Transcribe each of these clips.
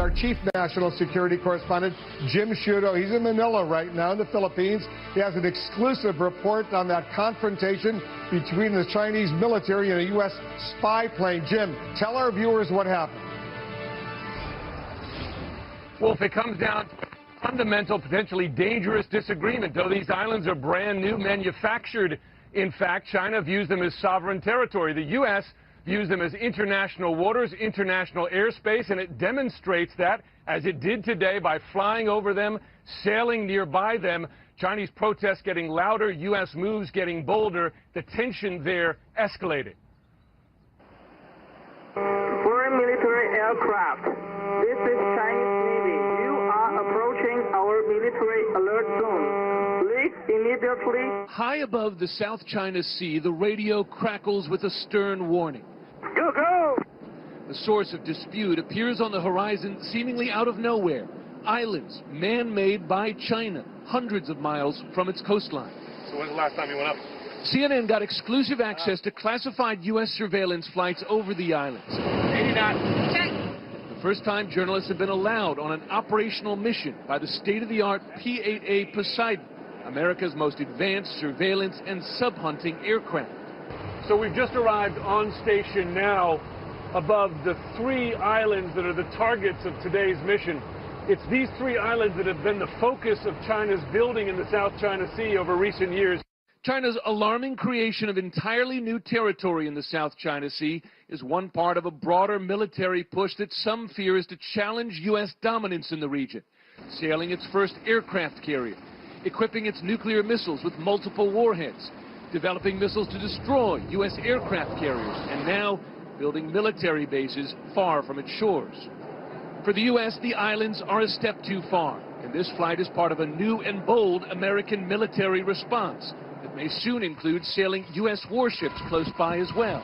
our chief national security correspondent, Jim Sciutto. He's in Manila right now in the Philippines. He has an exclusive report on that confrontation between the Chinese military and a U.S. spy plane. Jim, tell our viewers what happened. Wolf, it comes down to a fundamental, potentially dangerous disagreement. Though these islands are brand new, manufactured, in fact, China views them as sovereign territory. The U.S. views them as international waters, international airspace, and it demonstrates that, as it did today, by flying over them, sailing nearby them. Chinese protests getting louder, U.S. moves getting bolder. The tension there escalated. Foreign military aircraft. This is Chinese Navy. You are approaching our military alert zone. Leave immediately. High above the South China Sea, the radio crackles with a stern warning. Go, go! The source of dispute appears on the horizon seemingly out of nowhere. Islands, man-made by China, hundreds of miles from its coastline. So when's the last time you went up? CNN got exclusive access to classified U.S. surveillance flights over the islands. 80 knots. Check. The first time journalists have been allowed on an operational mission by the state-of-the-art P-8A Poseidon, America's most advanced surveillance and sub-hunting aircraft. So we've just arrived on station now above the 3 islands that are the targets of today's mission. It's these 3 islands that have been the focus of China's building in the South China Sea over recent years. China's alarming creation of entirely new territory in the South China Sea is one part of a broader military push that some fear is to challenge U.S. dominance in the region. Sailing its first aircraft carrier, equipping its nuclear missiles with multiple warheads, developing missiles to destroy U.S. aircraft carriers, and now building military bases far from its shores. For the U.S., the islands are a step too far, and this flight is part of a new and bold American military response that may soon include sailing U.S. warships close by as well.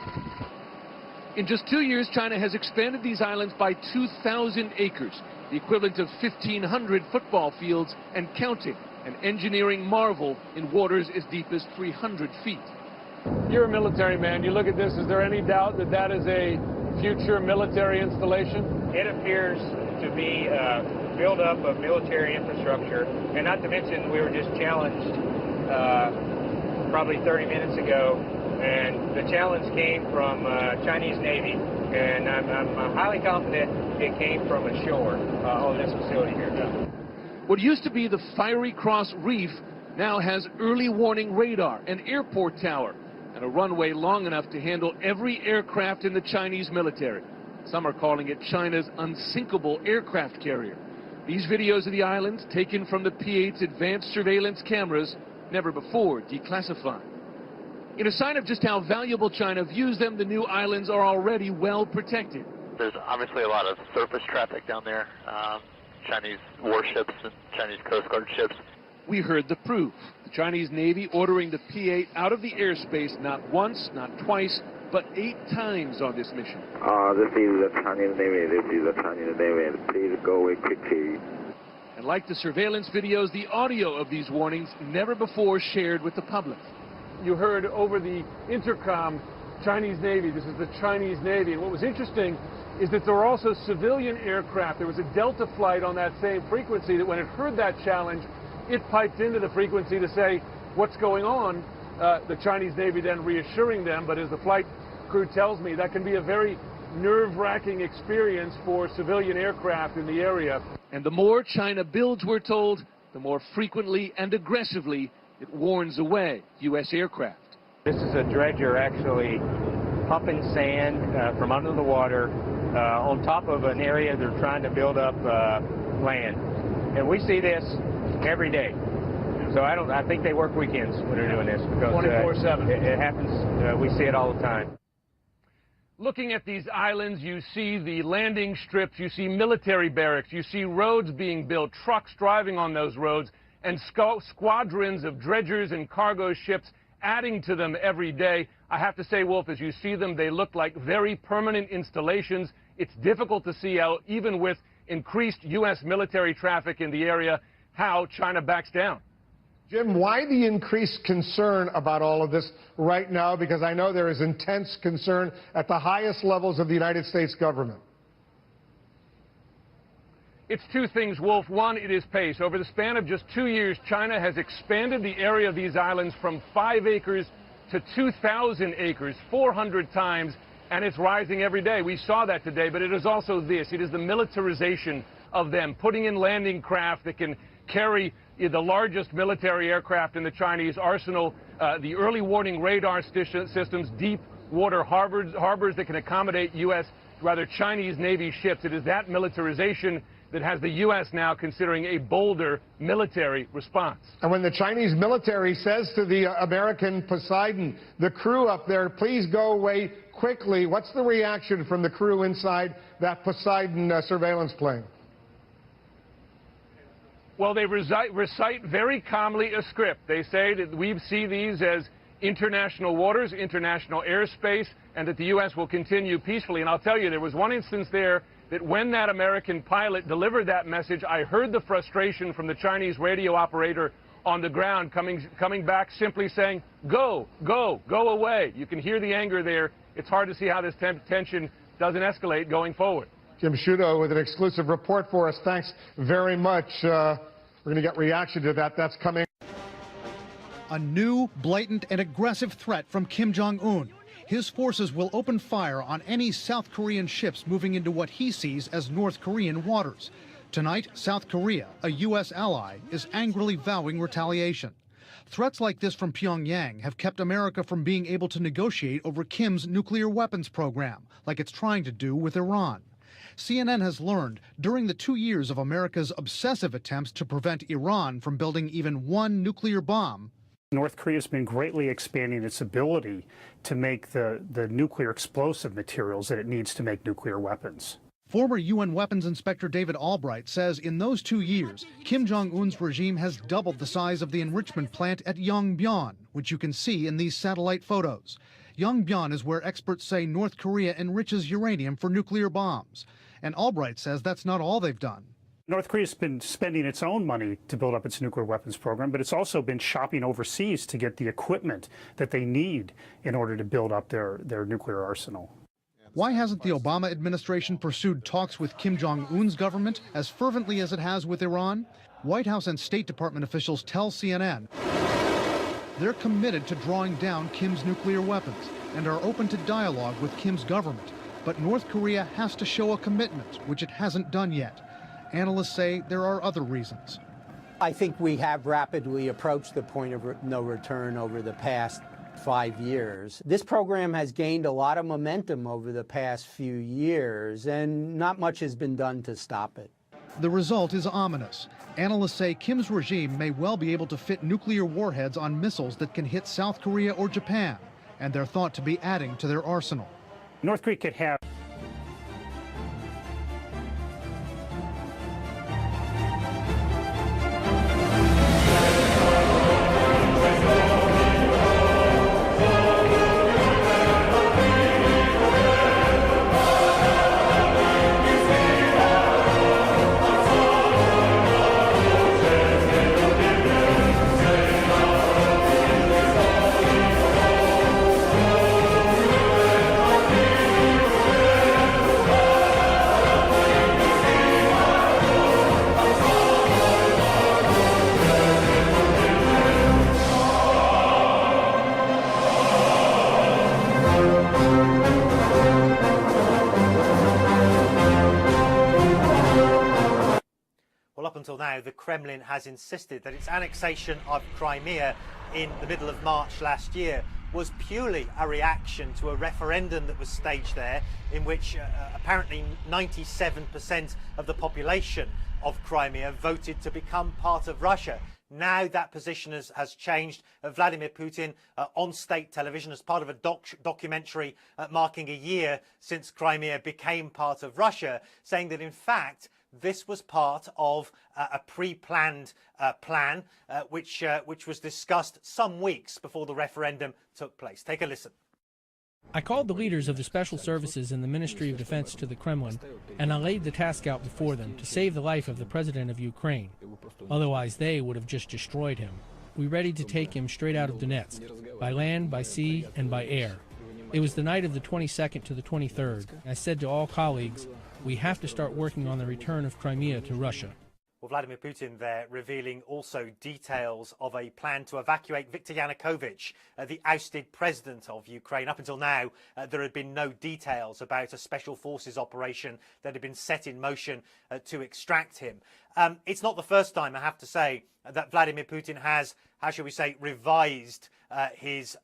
In just 2 years, China has expanded these islands by 2,000 acres, the equivalent of 1,500 football fields and counting, an engineering marvel in waters as deep as 300 feet. You're a military man. You look at this, is there any doubt that that is a future military installation? It appears to be build-up of military infrastructure, and not to mention we were just challenged probably 30 minutes ago, and the challenge came from Chinese Navy, and I'm highly confident it came from ashore on this facility here. What used to be the Fiery Cross Reef now has early warning radar, an airport tower, and a runway long enough to handle every aircraft in the Chinese military. Some are calling it China's unsinkable aircraft carrier. These videos of the islands, taken from the P-8's advanced surveillance cameras, never before declassified. In a sign of just how valuable China views them, the new islands are already well protected. There's obviously a lot of surface traffic down there, Chinese warships and Chinese Coast Guard ships. We heard the proof. The Chinese Navy ordering the P-8 out of the airspace not once, not twice, but 8 times on this mission. This is the Chinese Navy. This is the Chinese Navy. Please go away quickly. And like the surveillance videos, the audio of these warnings never before shared with the public. You heard over the intercom, Chinese Navy. This is the Chinese Navy. And what was interesting is that there were also civilian aircraft. There was a Delta flight on that same frequency that when it heard that challenge, it piped into the frequency to say, what's going on? The Chinese Navy then reassuring them, but as the flight crew tells me, that can be a very nerve-wracking experience for civilian aircraft in the area. And the more China builds, we're told, the more frequently and aggressively it warns away U.S. aircraft. This is a dredger actually pumping sand from under the water on top of an area they're trying to build up land. And we see this every day. So I think they work weekends when they're doing this because 24/7. It happens. We see it all the time. Looking at these islands, you see the landing strips, you see military barracks, you see roads being built, trucks driving on those roads, and squadrons of dredgers and cargo ships adding to them every day. I have to say, Wolf, as you see them, they look like very permanent installations. It's difficult to see how, even with increased U.S. military traffic in the area, how China backs down. Jim, why the increased concern about all of this right now? Because I know there is intense concern at the highest levels of the United States government. It's two things, Wolf. One, it is pace. Over the span of just 2 years, China has expanded the area of these islands from 5 acres to 2,000 acres, 400 times, and it's rising every day. We saw that today, but it is also this. It is the militarization of them, putting in landing craft that can carry the largest military aircraft in the Chinese arsenal, the early warning radar systems, deep water harbors that can accommodate Chinese Navy ships. It is that militarization that has the U.S. now considering a bolder military response. And when the Chinese military says to the American Poseidon, the crew up there, please go away quickly, what's the reaction from the crew inside that Poseidon surveillance plane? Well, they recite very calmly a script. They say that we see these as international waters, international airspace, and that the U.S. will continue peacefully. And I'll tell you, there was one instance there that when that American pilot delivered that message, I heard the frustration from the Chinese radio operator on the ground coming back simply saying, go, go, go away. You can hear the anger there. It's hard to see how this tension doesn't escalate going forward. Jim Sciutto with an exclusive report for us. Thanks very much. We're going to get reaction to that. That's coming. A new, blatant, and aggressive threat from Kim Jong-un. His forces will open fire on any South Korean ships moving into what he sees as North Korean waters. Tonight, South Korea, a U.S. ally, is angrily vowing retaliation. Threats like this from Pyongyang have kept America from being able to negotiate over Kim's nuclear weapons program, like it's trying to do with Iran. CNN has learned during the 2 years of America's obsessive attempts to prevent Iran from building even one nuclear bomb, North Korea has been greatly expanding its ability to make the nuclear explosive materials that it needs to make nuclear weapons. Former UN Weapons Inspector David Albright says in those 2 years, Kim Jong-un's regime has doubled the size of the enrichment plant at Yongbyon, which you can see in these satellite photos. Yongbyon is where experts say North Korea enriches uranium for nuclear bombs. And Albright says that's not all they've done. North Korea's been spending its own money to build up its nuclear weapons program, but it's also been shopping overseas to get the equipment that they need in order to build up their nuclear arsenal. Why hasn't the Obama administration pursued talks with Kim Jong-un's government as fervently as it has with Iran? White House and State Department officials tell CNN they're committed to drawing down Kim's nuclear weapons and are open to dialogue with Kim's government. But North Korea has to show a commitment, which it hasn't done yet. Analysts say there are other reasons. I think we have rapidly approached the point of no return over the past 5 years. This program has gained a lot of momentum over the past few years, and not much has been done to stop it. The result is ominous. Analysts say Kim's regime may well be able to fit nuclear warheads on missiles that can hit South Korea or Japan, and they're thought to be adding to their arsenal. North Korea could have until now, the Kremlin has insisted that its annexation of Crimea in the middle of March last year was purely a reaction to a referendum that was staged there, in which apparently 97% of the population of Crimea voted to become part of Russia. Now that position has changed. Vladimir Putin on state television as part of a documentary marking a year since Crimea became part of Russia, saying that in fact this was part of a pre-planned plan which was discussed some weeks before the referendum took place. Take a listen. I called the leaders of the special services in the Ministry of Defense to the Kremlin, and I laid the task out before them to save the life of the president of Ukraine. Otherwise, they would have just destroyed him. We readied to take him straight out of Donetsk, by land, by sea, and by air. It was the night of the 22nd to the 23rd. I said to all colleagues, We have to start working on the return of Crimea to Russia. Well, Vladimir Putin there revealing also details of a plan to evacuate Viktor Yanukovych, the ousted president of Ukraine. Up until now, there had been no details about a special forces operation that had been set in motion to extract him. It's not the first time, I have to say, that Vladimir Putin has, how shall we say, revised his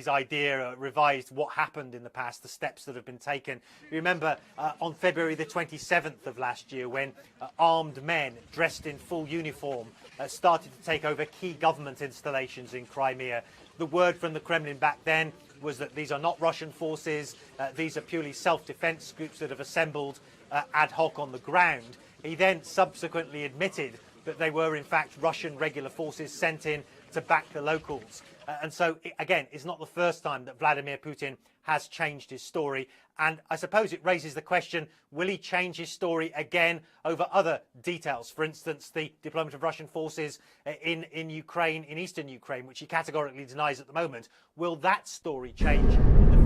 idea, revised what happened in the past, the steps that have been taken. You remember on February the 27th of last year when armed men dressed in full uniform started to take over key government installations in Crimea. The word from the Kremlin back then was that these are not Russian forces, these are purely self-defense groups that have assembled ad hoc on the ground. He then subsequently admitted that they were in fact Russian regular forces sent in to back the locals. And so, again, it's not the first time that Vladimir Putin has changed his story. And I suppose it raises the question, will he change his story again over other details? For instance, the deployment of Russian forces in Ukraine, in eastern Ukraine, which he categorically denies at the moment. Will that story change in the